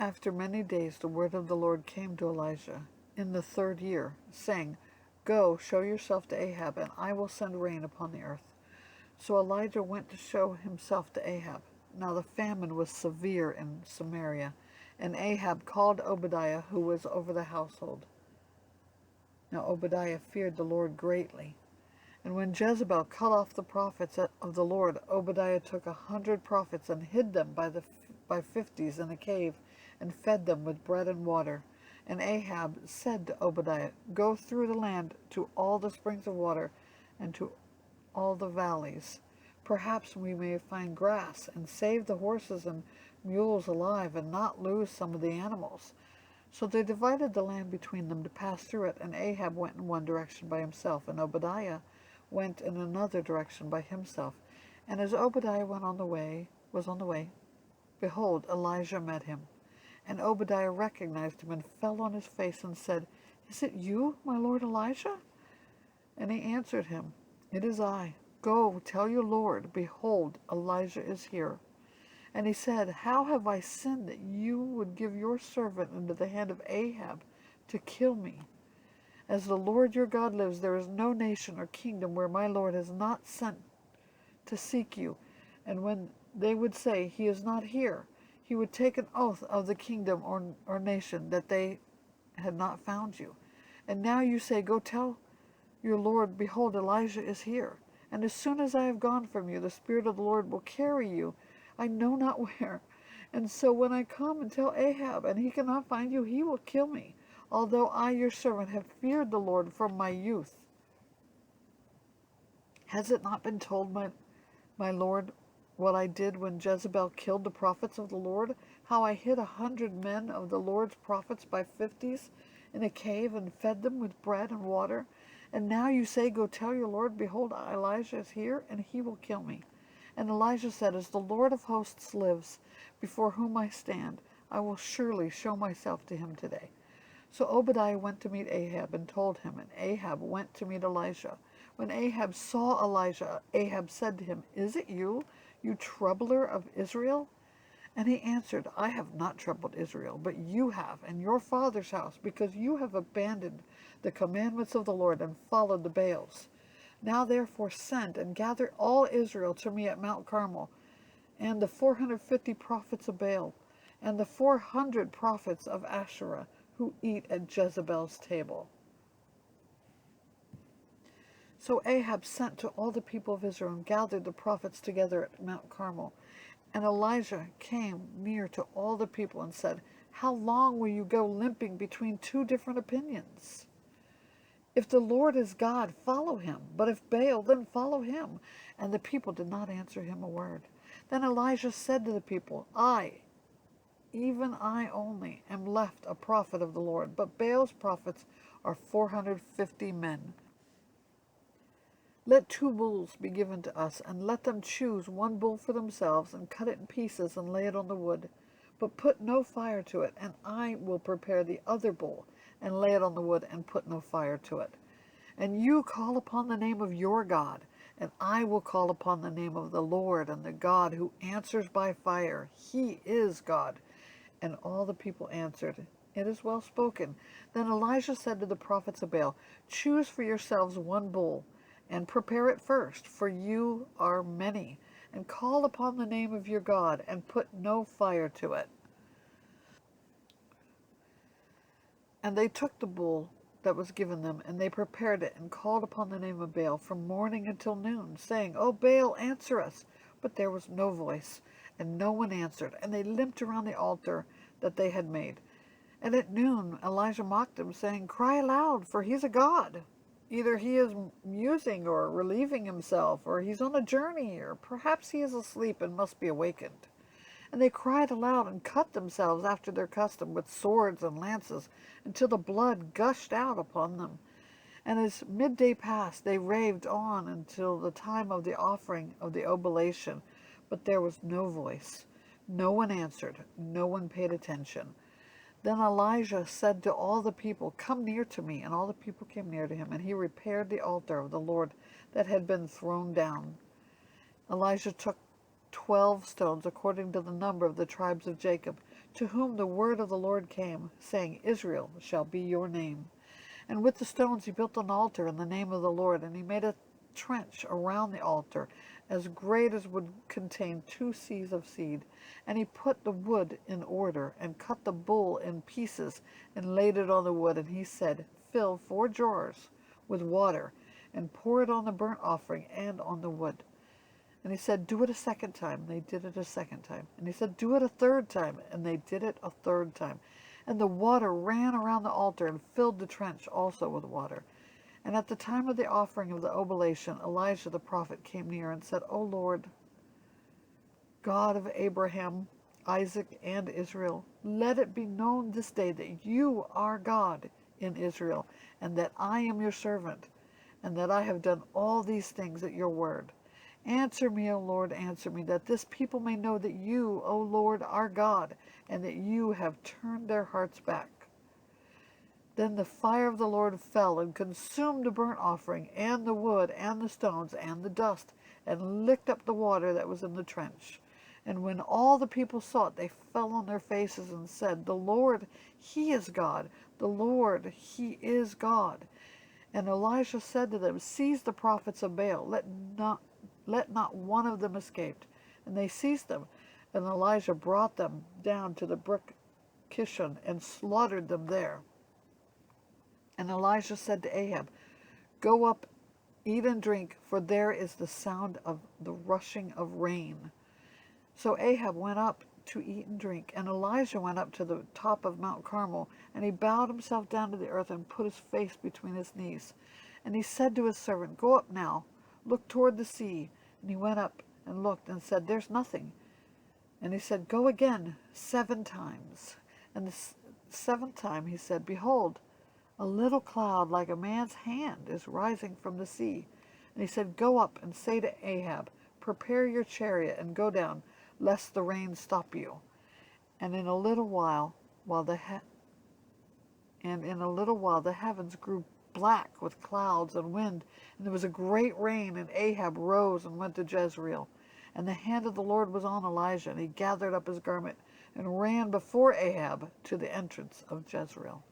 After many days the word of the Lord came to Elijah in the 3rd year, saying, Go, show yourself to Ahab, and I will send rain upon the earth. So Elijah went to show himself to Ahab. Now the famine was severe in Samaria, and Ahab called Obadiah, who was over the household. Now Obadiah feared the Lord greatly. And when Jezebel cut off the prophets of the Lord, Obadiah took 100 prophets and hid them by fifties in a cave, and fed them with bread and water. And Ahab said to Obadiah, Go through the land to all the springs of water, and to all the valleys. Perhaps we may find grass, and save the horses and mules alive, and not lose some of the animals. So they divided the land between them to pass through it, and Ahab went in one direction by himself, and Obadiah went in another direction by himself. And as Obadiah was on the way, behold, Elijah met him. And Obadiah recognized him, and fell on his face, and said, Is it you, my lord Elijah? And he answered him, It is I. Go, tell your lord, behold, Elijah is here. And he said, How have I sinned that you would give your servant into the hand of Ahab to kill me? As the Lord your God lives, there is no nation or kingdom where my Lord has not sent to seek you. And when they would say, He is not here, he would take an oath of the kingdom or nation that they had not found you. And now you say, Go tell your Lord, behold, Elijah is here. And as soon as I have gone from you, the Spirit of the Lord will carry you, I know not where. And so when I come and tell Ahab, and he cannot find you, he will kill me, although I, your servant, have feared the Lord from my youth. Has it not been told, my Lord, what I did when Jezebel killed the prophets of the Lord, how I hid 100 men of the Lord's prophets by fifties in a cave, and fed them with bread and water? And now you say, Go tell your Lord, behold, Elijah is here, and he will kill me. And Elijah said, As the Lord of hosts lives, before whom I stand, I will surely show myself to him today. So Obadiah went to meet Ahab, and told him, and Ahab went to meet Elijah. When Ahab saw Elijah, Ahab said to him, Is it you, you troubler of Israel? And he answered, I have not troubled Israel, but you have, and your father's house, because you have abandoned the commandments of the Lord, and followed the Baals. Now therefore send, and gather all Israel to me at Mount Carmel, and the 450 prophets of Baal, and the 400 prophets of Asherah, who eat at Jezebel's table. So Ahab sent to all the people of Israel, and gathered the prophets together at Mount Carmel. And Elijah came near to all the people, and said, How long will you go limping between two different opinions? If the Lord is God, follow him. But if Baal, then follow him. And the people did not answer him a word. Then Elijah said to the people, I, even I only, am left a prophet of the Lord, but Baal's prophets are 450 men. Let 2 bulls be given to us, and let them choose 1 bull for themselves, and cut it in pieces, and lay it on the wood. But put no fire to it, and I will prepare the other bull, and lay it on the wood, and put no fire to it. And you call upon the name of your God, and I will call upon the name of the Lord, and the God who answers by fire. He is God. And all the people answered, It is well spoken. Then Elijah said to the prophets of Baal, Choose for yourselves 1 bull, and prepare it first, for you are many, and call upon the name of your God, and put no fire to it. And they took the bull that was given them, and they prepared it, and called upon the name of Baal from morning until noon, saying, O Baal, answer us. But there was no voice, and no one answered, and they limped around the altar that they had made. And at noon Elijah mocked them, saying, Cry aloud, for he's a god. Either he is musing or relieving himself, or he's on a journey, or perhaps he is asleep and must be awakened. And they cried aloud and cut themselves after their custom with swords and lances, until the blood gushed out upon them. And as midday passed, they raved on until the time of the offering of the oblation. But there was no voice. No one answered. No one paid attention. Then Elijah said to all the people, Come near to me. And all the people came near to him, and he repaired the altar of the Lord that had been thrown down. Elijah took 12 stones, according to the number of the tribes of Jacob, to whom the word of the Lord came, saying, Israel shall be your name. And with the stones he built an altar in the name of the Lord, and he made a trench around the altar, as great as would contain 2 seahs of seed. And he put the wood in order, and cut the bull in pieces, and laid it on the wood. And he said, Fill 4 jars with water, and pour it on the burnt offering and on the wood. And he said, Do it a second time. And they did it a second time. And he said, Do it a third time. And they did it a third time. And the water ran around the altar and filled the trench also with water. And at the time of the offering of the oblation, Elijah the prophet came near and said, O Lord, God of Abraham, Isaac, and Israel, let it be known this day that you are God in Israel, and that I am your servant, and that I have done all these things at your word. Answer me, O Lord, answer me, that this people may know that you, O Lord, are God, and that you have turned their hearts back. Then the fire of the Lord fell and consumed the burnt offering, and the wood, and the stones, and the dust, and licked up the water that was in the trench. And when all the people saw it, they fell on their faces and said, The Lord, He is God. The Lord, He is God. And Elijah said to them, Seize the prophets of Baal. Let not one of them escape. And they seized them. And Elijah brought them down to the brook Kishon and slaughtered them there. And Elijah said to Ahab, Go up, eat and drink, for there is the sound of the rushing of rain. So Ahab went up to eat and drink, and Elijah went up to the top of Mount Carmel, and he bowed himself down to the earth and put his face between his knees. And he said to his servant, Go up now, look toward the sea. And he went up and looked and said, There's nothing. And he said, Go again 7 times. And the 7th time he said, Behold, a little cloud like a man's hand is rising from the sea. And he said, Go up and say to Ahab, Prepare your chariot and go down, lest the rain stop you. And in a little while, the heavens grew black with clouds and wind, and there was a great rain, and Ahab rose and went to Jezreel. And the hand of the Lord was on Elijah, and he gathered up his garment and ran before Ahab to the entrance of Jezreel.